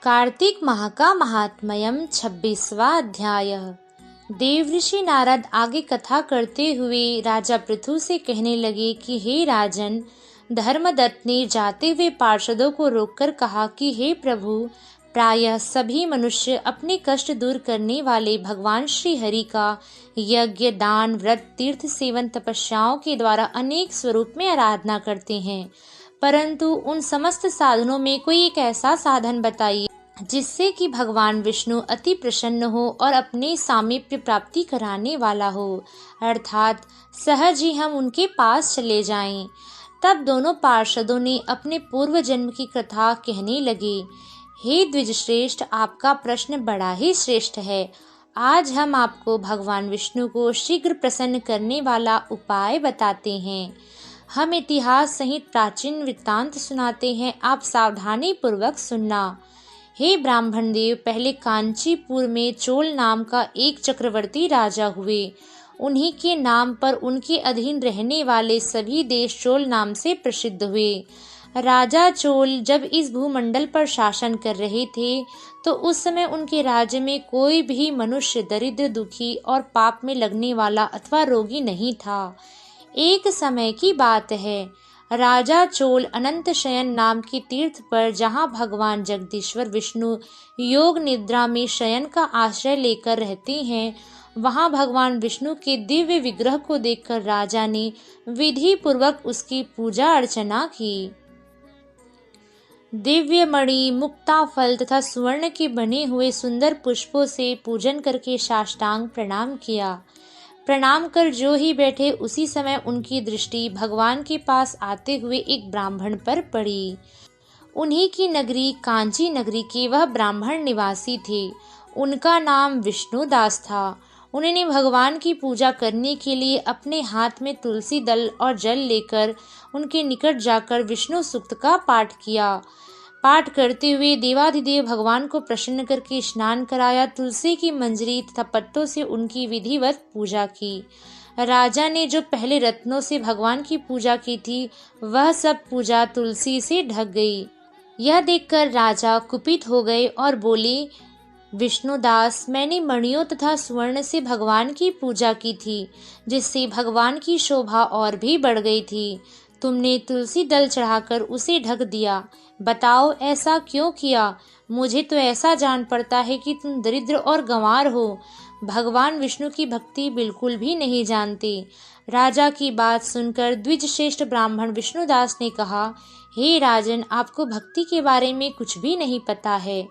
कार्तिक माह का महात्म्यम 26वां अध्याय। देवऋषि नारद आगे कथा करते हुए राजा पृथु से कहने लगे कि हे राजन, धर्मदत्त ने जाते हुए पार्षदों को रोककर कहा कि हे प्रभु, प्रायः सभी मनुष्य अपने कष्ट दूर करने वाले भगवान श्री हरि का यज्ञ, दान, व्रत, तीर्थ सेवन, तपस्याओं के द्वारा अनेक स्वरूप में आराधना करते हैं, परंतु उन समस्त साधनों में कोई एक ऐसा साधन बताइए जिससे कि भगवान विष्णु अति प्रसन्न हो और अपने सामीप्य प्राप्ति कराने वाला हो, अर्थात सहज ही हम उनके पास चले जाएं। तब दोनों पार्षदों ने अपने पूर्व जन्म की कथा कहने लगे। हे द्विजश्रेष्ठ, आपका प्रश्न बड़ा ही श्रेष्ठ है। आज हम आपको भगवान विष्णु को शीघ्र प्रसन्न करने वाला उपाय बताते हैं। हम इतिहास सहित प्राचीन वृत्तांत सुनाते हैं, आप सावधानी पूर्वक सुनना। हे ब्राह्मण देव, पहले कांचीपुर में चोल नाम का एक चक्रवर्ती राजा हुए। उन्हीं के नाम पर उनके अधीन रहने वाले सभी देश चोल नाम से प्रसिद्ध हुए। राजा चोल जब इस भूमंडल पर शासन कर रहे थे तो उस समय उनके राज्य में कोई भी मनुष्य दरिद्र, दुखी और पाप में लगने वाला अथवा रोगी नहीं था। एक समय की बात है, राजा चोल अनंत शयन नाम के तीर्थ पर, जहाँ भगवान जगदीश्वर विष्णु योग निद्रा में शयन का आश्रय लेकर रहते हैं, वहाँ भगवान विष्णु के दिव्य विग्रह को देखकर राजा ने विधि पूर्वक उसकी पूजा अर्चना की। दिव्य मणि, मुक्ता फल तथा सुवर्ण के बने हुए सुंदर पुष्पों से पूजन करके साष्टांग प्रणाम किया। प्रणाम कर जो ही बैठे, उसी समय उनकी दृष्टि भगवान के पास आते हुए एक ब्राह्मण पर पड़ी। उन्हीं की नगरी कांची नगरी के वह ब्राह्मण निवासी थे। उनका नाम विष्णुदास था। उन्होंने भगवान की पूजा करने के लिए अपने हाथ में तुलसी दल और जल लेकर उनके निकट जाकर विष्णु सूक्त का पाठ किया। पाठ करते हुए देवाधिदेव भगवान को प्रसन्न करके स्नान कराया, तुलसी की मंजरी तथा पत्तों से उनकी विधिवत पूजा की। राजा ने जो पहले रत्नों से भगवान की पूजा की थी, वह सब पूजा तुलसी से ढक गई। यह देखकर राजा कुपित हो गए और बोले, विष्णुदास, मैंने मणियों तथा स्वर्ण से भगवान की पूजा की थी, जिससे भगवान की शोभा और भी बढ़ गई थी। तुमने तुलसी दल चढ़ाकर उसे ढक दिया। बताओ, ऐसा क्यों किया? मुझे तो ऐसा जान पड़ता है कि तुम दरिद्र और गंवार हो, भगवान विष्णु की भक्ति बिल्कुल भी नहीं जानते। राजा की बात सुनकर द्विजश्रेष्ठ ब्राह्मण विष्णुदास ने कहा, हे राजन, आपको भक्ति के बारे में कुछ भी नहीं पता है।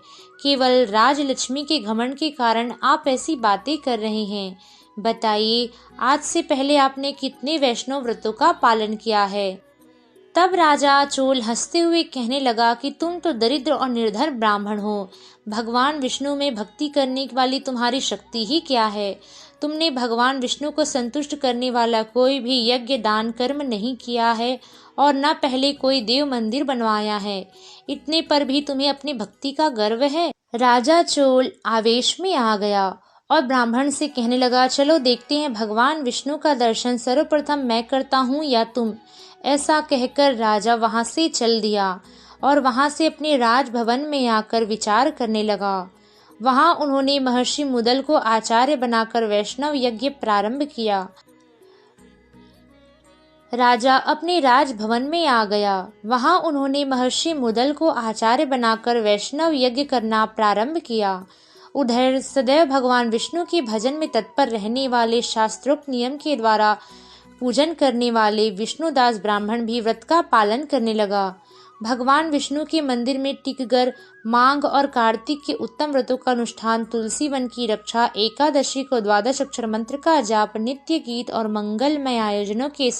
केवल राजलक्ष्मी के घमंड के कारण आप ऐसी बातें कर रहे हैं। बताइए, आज से पहले आपने कितने वैष्णव व्रतों का पालन किया है? तब राजा चोल हंसते हुए कहने लगा कि तुम तो दरिद्र और निर्धन ब्राह्मण हो। भगवान विष्णु में भक्ति करने वाली तुम्हारी शक्ति ही क्या है? तुमने भगवान विष्णु को संतुष्ट करने वाला कोई भी यज्ञ, दान, कर्म नहीं किया है और न पहले कोई देव मंदिर बनवाया है। इतने पर भी तुम्हें अपनी भक्ति का गर्व है। राजा चोल आवेश में आ गया और ब्राह्मण से कहने लगा, चलो देखते हैं भगवान विष्णु का दर्शन सर्वप्रथम मैं करता हूँ या तुम। ऐसा कहकर राजा वहां से चल दिया और वहां से अपने राजभवन में आकर विचार करने लगा। वहां उन्होंने महर्षि मुदल को आचार्य बनाकर वैष्णव यज्ञ प्रारंभ किया। राजा अपने राजभवन में आ गया। वहां उन्होंने महर्षि मुदल को आचार्य बनाकर वैष्णव यज्ञ करना प्रारंभ किया। उधर सदैव भगवान विष्णु के भजन में तत्पर रहने वाले, शास्त्रोक्त नियम के द्वारा पूजन करने वाले विष्णुदास ब्राह्मण भी व्रत का पालन करने लगा। भगवान विष्णु के मंदिर में टिककर माघ और कार्तिक के उत्तम व्रतों का अनुष्ठान, तुलसी वन की रक्षा, एकादशी को 12 अक्षर मंत्र का जाप, नित्य गीत और मंगलमय आयोजनों के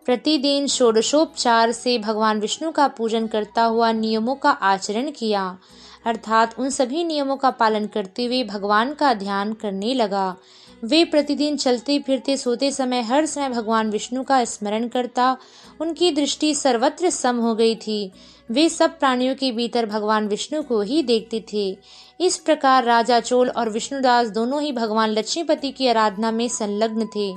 प्रतिदिन षोडशोपचार से भगवान विष्णु का पूजन करता हुआ नियमों का आचरण किया, अर्थात उन सभी नियमों का पालन करते हुए भगवान का ध्यान करने लगा। वे प्रतिदिन चलते फिरते, सोते समय हर समय भगवान विष्णु का स्मरण करता। उनकी दृष्टि सर्वत्र सम हो गई थी। वे सब प्राणियों के भीतर भगवान विष्णु को ही देखते थे। इस प्रकार राजा चोल और विष्णुदास दोनों ही भगवान लक्ष्मीपति की आराधना में संलग्न थे।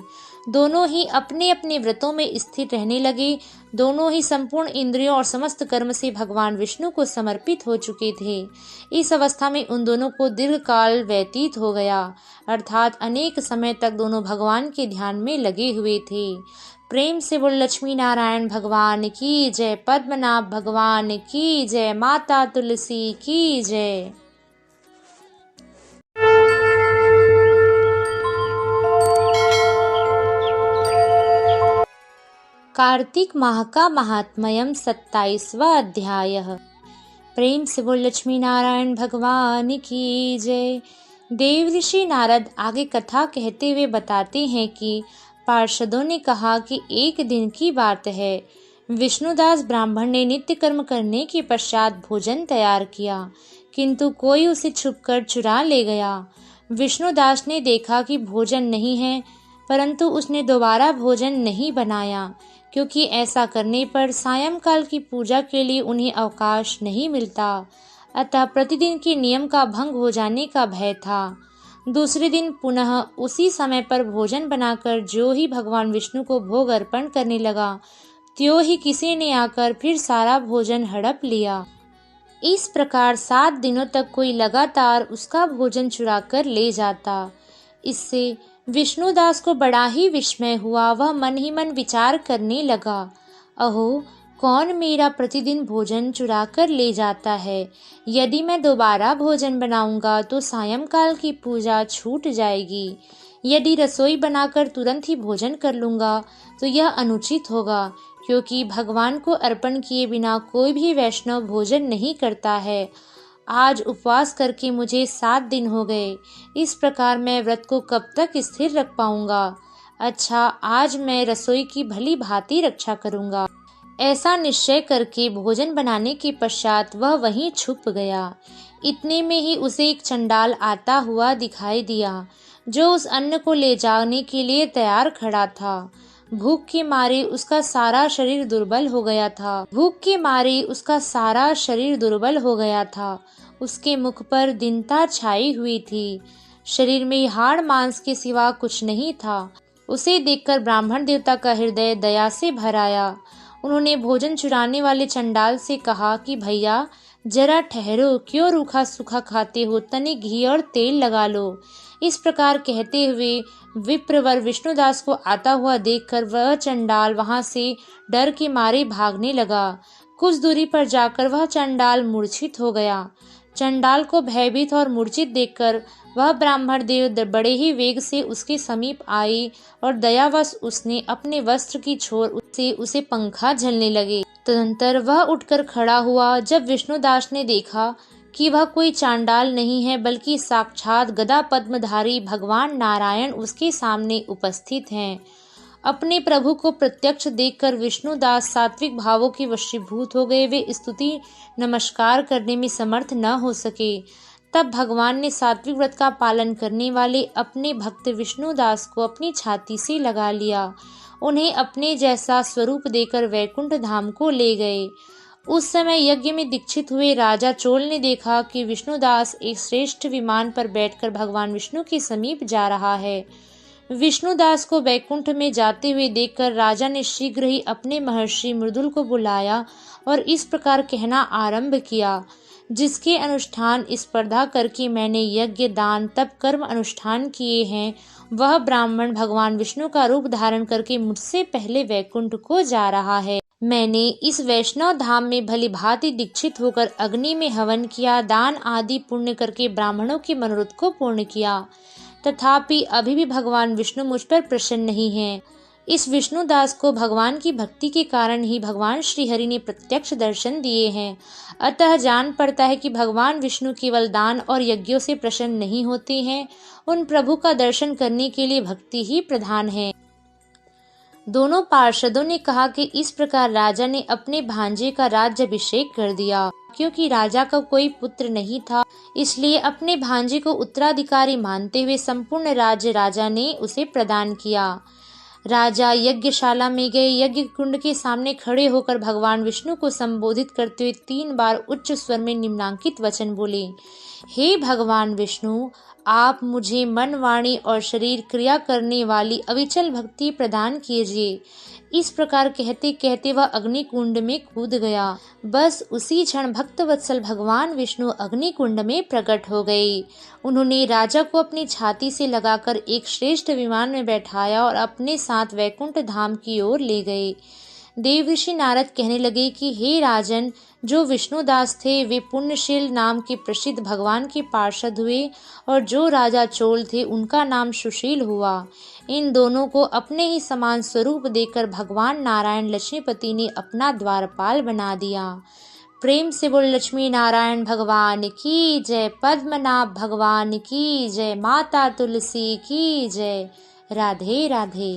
दोनों ही अपने अपने व्रतों में स्थिर रहने लगे। दोनों ही संपूर्ण इंद्रियों और समस्त कर्म से भगवान विष्णु को समर्पित हो चुके थे। इस अवस्था में उन दोनों को दीर्घ काल व्यतीत हो गया, अर्थात अनेक समय तक दोनों भगवान के ध्यान में लगे हुए थे। प्रेम से बोल लक्ष्मी नारायण भगवान की जय, पद्मनाभ भगवान की जय, माता तुलसी की जय। कार्तिक माह का महात्म्यम 27वां अध्याय। प्रेम से बोल लक्ष्मी नारायण भगवान की जय। देव ऋषि नारद आगे कथा कहते हुए बताते हैं कि पार्षदों ने कहा कि एक दिन की बात है, विष्णुदास ब्राह्मण ने नित्य कर्म करने के पश्चात भोजन तैयार किया, किंतु कोई उसे छुपकर चुरा ले गया। विष्णुदास ने देखा कि भोजन नहीं है, परंतु उसने दोबारा भोजन नहीं बनाया, क्योंकि ऐसा करने पर सायंकाल की पूजा के लिए उन्हें अवकाश नहीं मिलता। अतः प्रतिदिन के नियम का भंग हो जाने का भय था। दूसरे दिन पुनः उसी समय पर भोजन बनाकर जो ही भगवान विष्णु को भोग अर्पण करने लगा, त्यों ही किसी ने आकर फिर सारा भोजन हड़प लिया। इस प्रकार 7 दिनों तक कोई लगातार उसका भोजन चुरा कर ले जाता। इससे विष्णुदास को बड़ा ही विस्मय हुआ। वह मन ही मन विचार करने लगा, अहो, कौन मेरा प्रतिदिन भोजन चुरा कर ले जाता है? यदि मैं दोबारा भोजन बनाऊंगा तो सायंकाल की पूजा छूट जाएगी। यदि रसोई बनाकर तुरंत ही भोजन कर लूंगा तो यह अनुचित होगा, क्योंकि भगवान को अर्पण किए बिना कोई भी वैष्णव भोजन नहीं करता है। आज उपवास करके मुझे 7 दिन हो गए। इस प्रकार मैं व्रत को कब तक स्थिर रख पाऊंगा? अच्छा, आज मैं रसोई की भली भांति रक्षा करूंगा। ऐसा निश्चय करके भोजन बनाने के पश्चात वह वहीं छुप गया। इतने में ही उसे एक चंडाल आता हुआ दिखाई दिया, जो उस अन्न को ले जाने के लिए तैयार खड़ा था। भूख के मारे उसका सारा शरीर दुर्बल हो गया था। उसके मुख पर दीनता छाई हुई थी। शरीर में हाड़ मांस के सिवा कुछ नहीं था। उसे देखकर ब्राह्मण देवता का हृदय दया से भर आया। उन्होंने भोजन चुराने वाले चंडाल से कहा कि भैया, जरा ठहरो, क्यों रूखा सूखा खाते हो? तनिक घी और तेल लगा लो। इस प्रकार कहते हुए विप्रवर विष्णुदास को आता हुआ देखकर वह चंडाल वहां से डर के मारे भागने लगा। कुछ दूरी पर जाकर वह चंडाल मूर्छित हो गया। चंडाल को भयभीत और मूर्छित देखकर वह ब्राह्मण देव बड़े ही वेग से उसके समीप आई और दयावश उसने अपने वस्त्र की छोर से उसे पंखा झलने लगे। तदंतर वह उठकर खड़ा हुआ। जब विष्णुदास ने देखा कि वह कोई चांडाल नहीं है, बल्कि साक्षात गदा पद्मधारी भगवान नारायण उसके सामने उपस्थित हैं, अपने प्रभु को प्रत्यक्ष देखकर विष्णुदास सात्विक भावों के वशीभूत हो गए। वे स्तुति नमस्कार करने में समर्थ न हो सके। तब भगवान ने सात्विक व्रत का पालन करने वाले अपने भक्त विष्णुदास को अपनी छाती से लगा लिया। उन्हें अपने जैसा स्वरूप देकर वैकुंठ धाम को ले गए। उस समय यज्ञ में दीक्षित हुए राजा चोल ने देखा कि विष्णुदास एक श्रेष्ठ विमान पर बैठकर भगवान विष्णु के समीप जा रहा है। विष्णुदास को वैकुंठ में जाते हुए देखकर राजा ने शीघ्र ही अपने महर्षि मृदुल को बुलाया और इस प्रकार कहना आरंभ किया, जिसके अनुष्ठान स्पर्धा करके मैंने यज्ञ दान तप कर्म अनुष्ठान किए हैं, वह ब्राह्मण भगवान विष्णु का रूप धारण करके मुझसे पहले वैकुंठ को जा रहा है। मैंने इस वैष्णव धाम में भली भांति दीक्षित होकर अग्नि में हवन किया, दान आदि पुण्य करके ब्राह्मणों के मनोरथ को पूर्ण किया, तथापि अभी भी भगवान विष्णु मुझ पर प्रसन्न नहीं हैं। इस विष्णुदास को भगवान की भक्ति के कारण ही भगवान श्री हरि ने प्रत्यक्ष दर्शन दिए हैं। अतः जान पड़ता है कि भगवान विष्णु केवल दान और यज्ञों से प्रसन्न नहीं होते हैं, उन प्रभु का दर्शन करने के लिए भक्ति ही प्रधान है। दोनों पार्षदों ने कहा कि इस प्रकार राजा ने अपने भांजे का राज्याभिषेक कर दिया। क्योंकि राजा का कोई पुत्र नहीं था, इसलिए अपने भांजे को उत्तराधिकारी मानते हुए संपूर्ण राज्य राजा ने उसे प्रदान किया। राजा यज्ञशाला में गए। यज्ञ कुंड के सामने खड़े होकर भगवान विष्णु को संबोधित करते हुए 3 बार उच्च स्वर में निम्नांकित वचन बोले। हे भगवान विष्णु, आप मुझे मन, वाणी और शरीर क्रिया करने वाली अविचल भक्ति प्रदान कीजिए। इस प्रकार कहते कहते वह अग्निकुंड में कूद गया। बस उसी क्षण भक्तवत्सल भगवान विष्णु अग्निकुंड में प्रकट हो गए। उन्होंने राजा को अपनी छाती से लगाकर एक श्रेष्ठ विमान में बैठाया और अपने साथ वैकुंठ धाम की ओर ले गए। देवऋषि नारद कहने लगे कि हे राजन, जो विष्णुदास थे वे पुण्यशील नाम के प्रसिद्ध भगवान के पार्षद हुए और जो राजा चोल थे उनका नाम सुशील हुआ। इन दोनों को अपने ही समान स्वरूप देकर भगवान नारायण लक्ष्मीपति ने अपना द्वारपाल बना दिया। प्रेम से बोल लक्ष्मी नारायण भगवान की जय, पद्मनाभ भगवान की जय, माता तुलसी की जय। राधे राधे।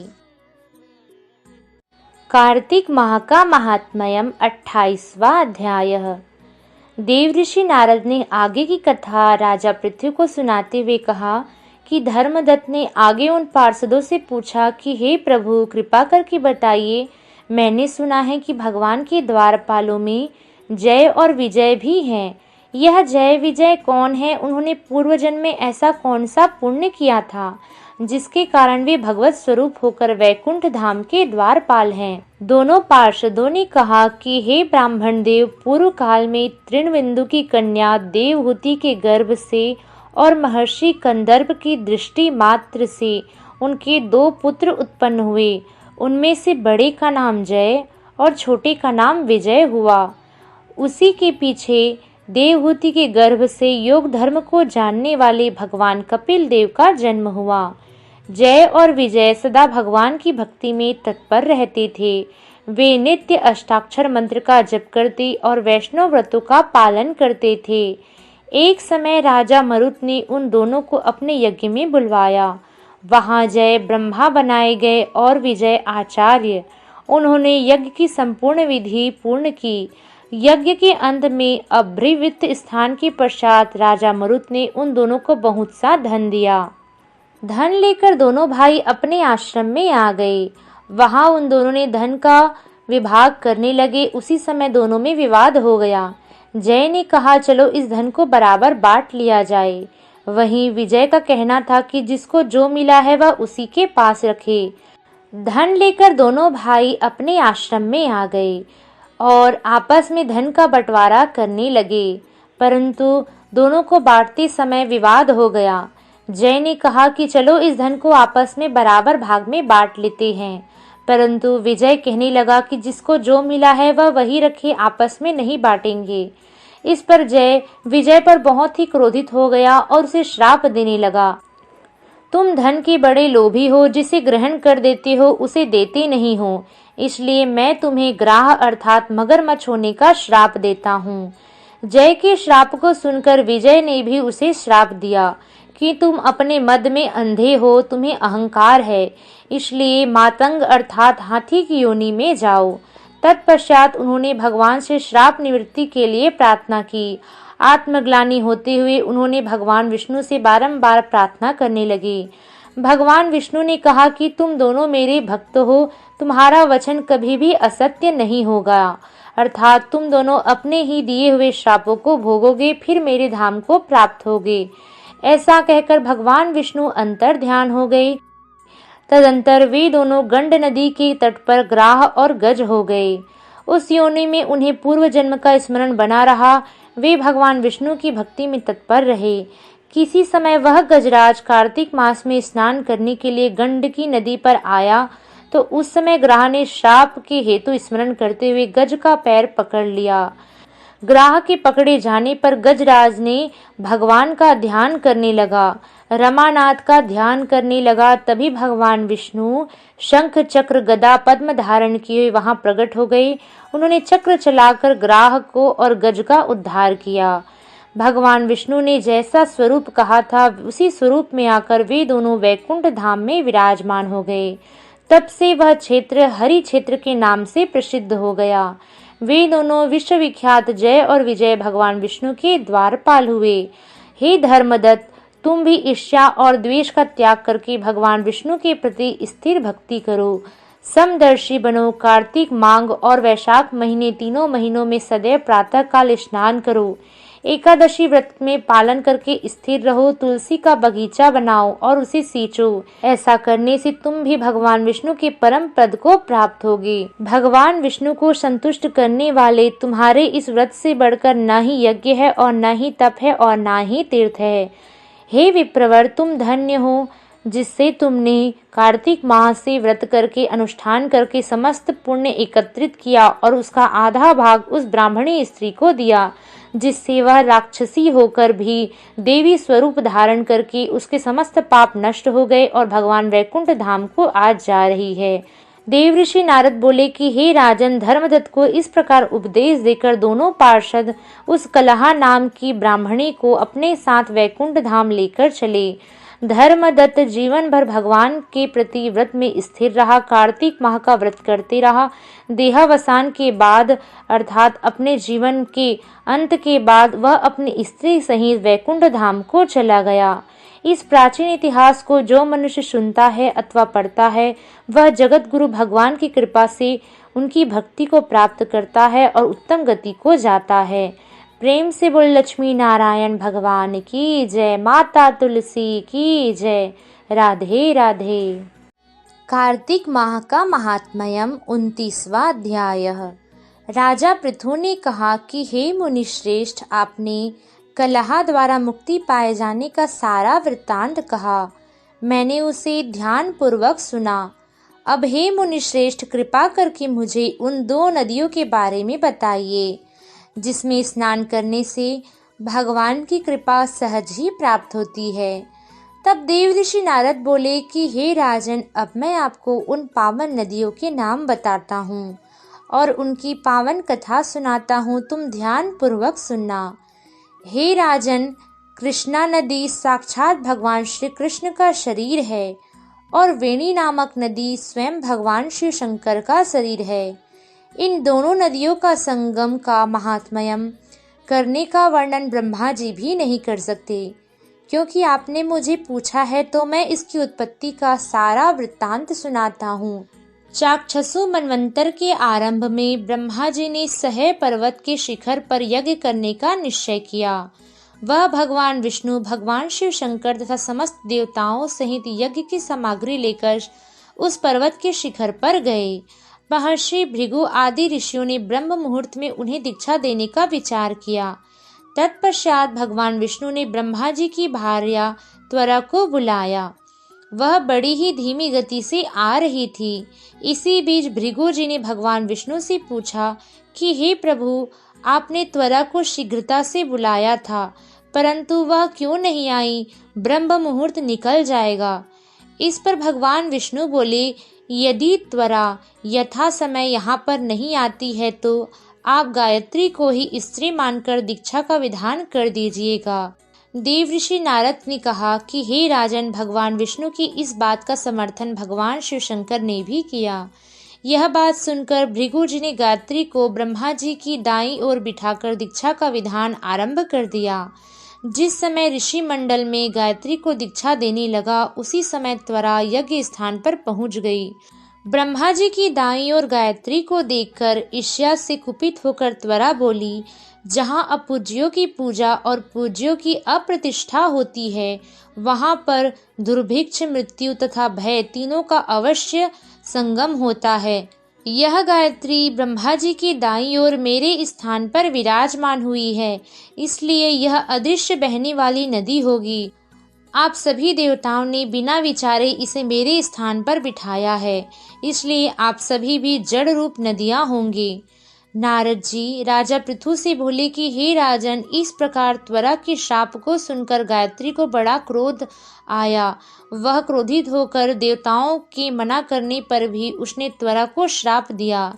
कार्तिक माह का महात्म्यम 28वां अध्याय। देवऋषि नारद ने आगे की कथा राजा पृथ्वी को सुनाते हुए कहा कि धर्मदत्त ने आगे उन पार्षदों से पूछा कि हे प्रभु, कृपा करके बताइए, मैंने सुना है कि भगवान के द्वारपालों में जय और विजय भी हैं। यह जय विजय कौन है? उन्होंने पूर्व जन्म में ऐसा कौन सा पुण्य किया था जिसके कारण वे भगवत स्वरूप होकर वैकुंठ धाम के द्वारपाल हैं? दोनों पार्षदों ने कहा कि हे ब्राह्मण देव, पूर्व काल में तृणबिंदु की कन्या देवहूति के गर्भ से और महर्षि कंदर्प की दृष्टि मात्र से उनके 2 पुत्र उत्पन्न हुए। उनमें से बड़े का नाम जय और छोटे का नाम विजय हुआ। उसी के पीछे देवहूति के गर्भ से योग धर्म को जानने वाले भगवान कपिल देव का जन्म हुआ। जय और विजय सदा भगवान की भक्ति में तत्पर रहते थे। वे नित्य अष्टाक्षर मंत्र का जप करते और वैष्णव व्रतों का पालन करते थे। एक समय राजा मरुत ने उन दोनों को अपने यज्ञ में बुलवाया। वहां जय ब्रह्मा बनाए गए और विजय आचार्य। उन्होंने यज्ञ की संपूर्ण विधि पूर्ण की। यज्ञ के अंत में अभ्रिवृत स्थान के पश्चात राजा मरुत ने उन दोनों को बहुत सा धन दिया। धन लेकर दोनों भाई अपने आश्रम में आ गए। वहां उन दोनों ने धन का विभाग करने लगे। उसी समय दोनों में विवाद हो गया। जय ने कहा, चलो इस धन को बराबर बांट लिया जाए। वहीं विजय का कहना था कि जिसको जो मिला है वह उसी के पास रखे। धन लेकर दोनों भाई अपने आश्रम में आ गए और आपस में धन का बंटवारा करने लगे, परंतु दोनों को बांटते समय विवाद हो गया। जय ने कहा कि चलो इस धन को आपस में बराबर भाग में बांट लेते हैं, परंतु विजय कहने लगा कि जिसको जो मिला है वह वही रखे, आपस में नहीं बांटेंगे। इस पर जय विजय पर बहुत ही क्रोधित हो गया और उसे श्राप देने लगा। तुम धन के बड़े लोभी हो, जिसे ग्रहण कर देते हो उसे देते नहीं हो, इसलिए मैं तुम्हें ग्राह अर्थात मगरमच्छ होने का श्राप देता हूँ। जय के श्राप को सुनकर विजय ने भी उसे श्राप दिया कि तुम अपने मद में अंधे हो, तुम्हें अहंकार है, इसलिए मातंग अर्थात हाथी की योनि में जाओ। तत्पश्चात उन्होंने भगवान से श्राप निवृत्ति के लिए प्रार्थना की। आत्मग्लानि होते हुए उन्होंने भगवान विष्णु से बारंबार प्रार्थना करने लगे। भगवान विष्णु ने कहा कि तुम दोनों मेरे भक्त हो, तुम्हारा वचन कभी भी असत्य नहीं होगा, अर्थात तुम दोनों अपने ही दिए हुए श्रापों को भोगोगे, फिर मेरे धाम को प्राप्त होगे। ऐसा कहकर भगवान विष्णु अंतर ध्यान हो गए। तदंतर वे दोनों गंड नदी के तट पर ग्राह और गज हो गए। उस योनि में उन्हें पूर्व जन्म का स्मरण बना रहा। वे भगवान विष्णु की भक्ति में तत्पर रहे। किसी समय वह गजराज कार्तिक मास में स्नान करने के लिए गंडकी नदी पर आया, तो उस समय ग्राह ने श्राप के हेतु स्मरण करते हुए गज का पैर पकड़ लिया। ग्राह के पकड़े जाने पर गजराज ने भगवान का ध्यान करने लगा, रमानाथ का ध्यान करने लगा। तभी भगवान विष्णु शंख चक्र गदा पद्म धारण किए वहां प्रकट हो गए। उन्होंने चक्र चलाकर ग्राह को और गज का उद्धार किया। भगवान विष्णु ने जैसा स्वरूप कहा था उसी स्वरूप में आकर वे दोनों वैकुंठ धाम में विराजमान हो गए। तब से वह क्षेत्र हरि क्षेत्र के नाम से प्रसिद्ध हो गया। वे दोनों विश्वविख्यात जय और विजय भगवान विष्णु के द्वारपाल हुए। हे धर्मदत्त, तुम भी ईर्ष्या और द्वेष का त्याग करके भगवान विष्णु के प्रति स्थिर भक्ति करो। समदर्शी बनो। कार्तिक, माघ और वैशाख महीने, तीनों महीनों में सदैव प्रातः काल स्नान करो। एकादशी व्रत में पालन करके स्थिर रहो। तुलसी का बगीचा बनाओ और उसे सींचो। ऐसा करने से तुम भी भगवान विष्णु के परम पद को प्राप्त होगे। भगवान विष्णु को संतुष्ट करने वाले तुम्हारे इस व्रत से बढ़कर न ही यज्ञ है और न ही तप है और न ही तीर्थ है। हे विप्रवर, तुम धन्य हो जिससे तुमने कार्तिक माह से व्रत करके अनुष्ठान करके समस्त पुण्य एकत्रित किया और उसका आधा भाग उस ब्राह्मणी स्त्री को दिया, जिससे वह राक्षसी होकर भी देवी स्वरूप धारण करके उसके समस्त पाप नष्ट हो गए और भगवान वैकुंठ धाम को आज जा रही है। देवऋषि नारद बोले कि हे राजन, धर्मदत्त को इस प्रकार उपदेश देकर दोनों पार्षद उस कलहा नाम की ब्राह्मणी को अपने साथ वैकुंठ धाम लेकर चले। धर्मदत्त जीवन भर भगवान के प्रति व्रत में स्थिर रहा। कार्तिक माह का व्रत करते रहा। देहावसान के बाद अर्थात अपने जीवन के अंत के बाद वह अपनी स्त्री सहित वैकुंठ धाम को चला गया। इस प्राचीन इतिहास को जो मनुष्य सुनता है अथवा पढ़ता है, वह जगत गुरु भगवान की कृपा से उनकी भक्ति को प्राप्त करता है और उत्तम गति को जाता है। प्रेम से बोल लक्ष्मी नारायण भगवान की जय। माता तुलसी की जय। राधे राधे। कार्तिक माह का महात्म्यम 29वां अध्याय। राजा पृथु ने कहा कि हे मुनि श्रेष्ठ, आपने कलहा द्वारा मुक्ति पाए जाने का सारा वृत्तांत कहा। मैंने उसे ध्यान पूर्वक सुना। अब हे मुनि श्रेष्ठ, कृपा करके मुझे उन 2 नदियों के बारे में बताइए जिसमें स्नान करने से भगवान की कृपा सहज ही प्राप्त होती है। तब देवऋषि नारद बोले कि हे राजन, अब मैं आपको उन पावन नदियों के नाम बताता हूँ और उनकी पावन कथा सुनाता हूँ, तुम ध्यान पूर्वक सुनना। हे राजन, कृष्णा नदी साक्षात भगवान श्री कृष्ण का शरीर है और वेणी नामक नदी स्वयं भगवान शिव शंकर का शरीर है। इन दोनों नदियों का संगम का महात्म्यम करने का वर्णन ब्रह्मा जी भी नहीं कर सकते। क्योंकि आपने मुझे पूछा है तो मैं इसकी उत्पत्ति का सारा वृत्तांत सुनाता हूँ। चाक्षसु मनवंतर के आरंभ में ब्रह्मा जी ने सह पर्वत के शिखर पर यज्ञ करने का निश्चय किया। वह भगवान विष्णु, भगवान शिव शंकर तथा समस्त देवताओं सहित यज्ञ की सामग्री लेकर उस पर्वत के शिखर पर गए। महर्षि भृगु आदि ऋषियों ने ब्रह्म मुहूर्त में उन्हें दीक्षा देने का विचार किया। तत्पश्चात भगवान विष्णु ने ब्रह्मा जी की भार्या त्वरा को बुलाया। वह बड़ी ही धीमी गति से आ रही थी। इसी बीच भृगु जी ने भगवान विष्णु से पूछा कि हे प्रभु, आपने त्वरा को शीघ्रता से बुलाया था, परंतु वह क्यों नहीं आई? ब्रह्म मुहूर्त निकल जाएगा। इस पर भगवान विष्णु बोले, यदि त्वरा यथा समय यहाँ पर नहीं आती है तो आप गायत्री को ही स्त्री मानकर दीक्षा का विधान कर दीजिएगा। देवऋषि नारद ने कहा कि हे राजन, भगवान विष्णु की इस बात का समर्थन भगवान शिव शंकर ने भी किया। यह बात सुनकर भृगु जी ने गायत्री को ब्रह्मा जी की दाईं ओर बिठाकर दीक्षा का विधान आरंभ कर दिया। जिस समय ऋषि मंडल में गायत्री को दीक्षा देने लगा, उसी समय त्वरा यज्ञ स्थान पर पहुंच गई। ब्रह्मा जी की दाईं ओर गायत्री को देखकर ईर्ष्या से कुपित होकर त्वरा बोली, जहाँ अपूज्यों की पूजा और पूज्यों की अप्रतिष्ठा होती है, वहाँ पर दुर्भिक्ष, मृत्यु तथा भय तीनों का अवश्य संगम होता है। यह गायत्री ब्रह्मा जी की दाईं ओर मेरे स्थान पर विराजमान हुई है, इसलिए यह अदृश्य बहने वाली नदी होगी। आप सभी देवताओं ने बिना विचारे इसे मेरे स्थान पर बिठाया है, इसलिए आप सभी भी जड़ रूप नदियां होंगे। नारद जी राजा पृथु से बोले कि हे राजन, इस प्रकार त्वरा के शाप को सुनकर गायत्री को बड़ा क्रोध आया। वह क्रोधित होकर देवताओं के मना करने पर भी उसने त्वरा को श्राप दिया।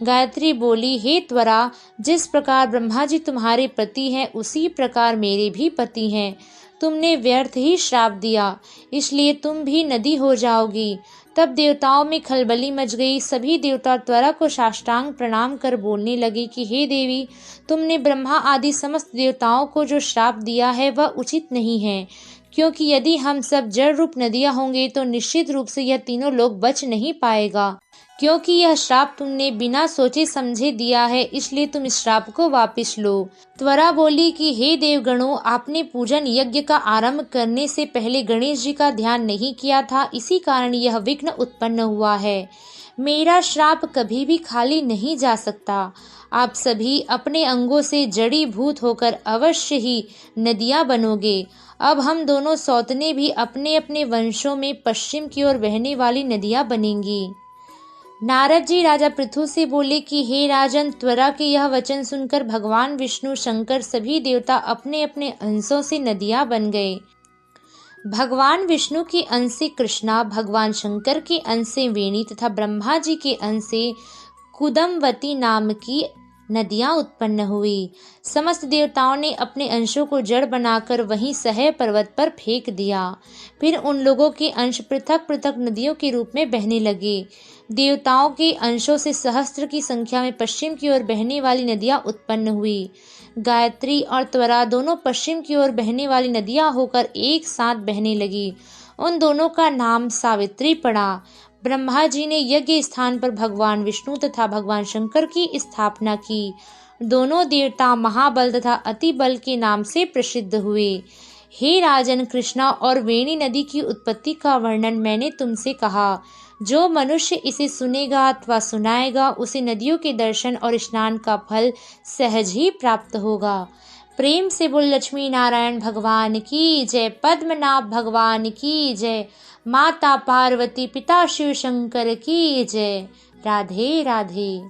गायत्री बोली, हे त्वरा, जिस प्रकार ब्रह्मा जी तुम्हारे पति हैं, उसी प्रकार मेरे भी पति हैं। तुमने व्यर्थ ही श्राप दिया, इसलिए तुम भी नदी हो जाओगी। तब देवताओं में खलबली मच गई। सभी देवता त्वरा को साष्टांग प्रणाम कर बोलने लगे कि हे देवी, तुमने ब्रह्मा आदि समस्त देवताओं को जो श्राप दिया है वह उचित नहीं है, क्योंकि यदि हम सब जड़ रूप नदियां होंगे तो निश्चित रूप से यह तीनों लोग बच नहीं पाएगा। क्योंकि यह श्राप तुमने बिना सोचे समझे दिया है, इसलिए तुम इस श्राप को वापस लो। त्वरा बोली कि हे देवगणों, आपने पूजन यज्ञ का आरंभ करने से पहले गणेश जी का ध्यान नहीं किया था, इसी कारण यह विघ्न उत्पन्न हुआ है। मेरा श्राप कभी भी खाली नहीं जा सकता। आप सभी अपने अंगों से जड़ी भूत होकर अवश्य ही नदियां बनोगे। अब हम दोनों सौतने भी अपने अपने वंशों में पश्चिम की ओर बहने वाली नदियां बनेंगी। नारद जी राजा पृथु से बोले कि हे राजन, त्वरा के यह वचन सुनकर भगवान विष्णु, शंकर सभी देवता अपने अपने अंशों से नदियां बन गए। भगवान विष्णु के अंश से कृष्णा, भगवान शंकर के अंश से वेणी तथा ब्रह्मा जी के अंश से कुदमवती नाम की नदियां उत्पन्न हुई। समस्त देवताओं ने अपने अंशों को जड़ बनाकर वहीं सह पर्वत पर फेंक दिया। फिर उन लोगों के अंश पृथक पृथक नदियों के रूप में बहने लगे। देवताओं के अंशों से सहस्त्र की संख्या में पश्चिम की ओर बहने वाली नदियां उत्पन्न हुई। गायत्री और त्वरा दोनों पश्चिम की ओर बहने वाली नदियां होकर एक साथ बहने लगी। उन दोनों का नाम सावित्री पड़ा। ब्रह्मा जी ने यज्ञ स्थान पर भगवान विष्णु तथा भगवान शंकर की स्थापना की। दोनों देवता महाबल तथा अति बल के नाम से प्रसिद्ध हुए। हे राजन, कृष्णा और वेणी नदी की उत्पत्ति का वर्णन मैंने तुमसे कहा। जो मनुष्य इसे सुनेगा अथवा सुनाएगा, उसे नदियों के दर्शन और स्नान का फल सहज ही प्राप्त होगा। प्रेम से बोल लक्ष्मी नारायण भगवान की जय, पद्मनाभ भगवान की जय, माता पार्वती पिता शिव शंकर की जय। राधे राधे।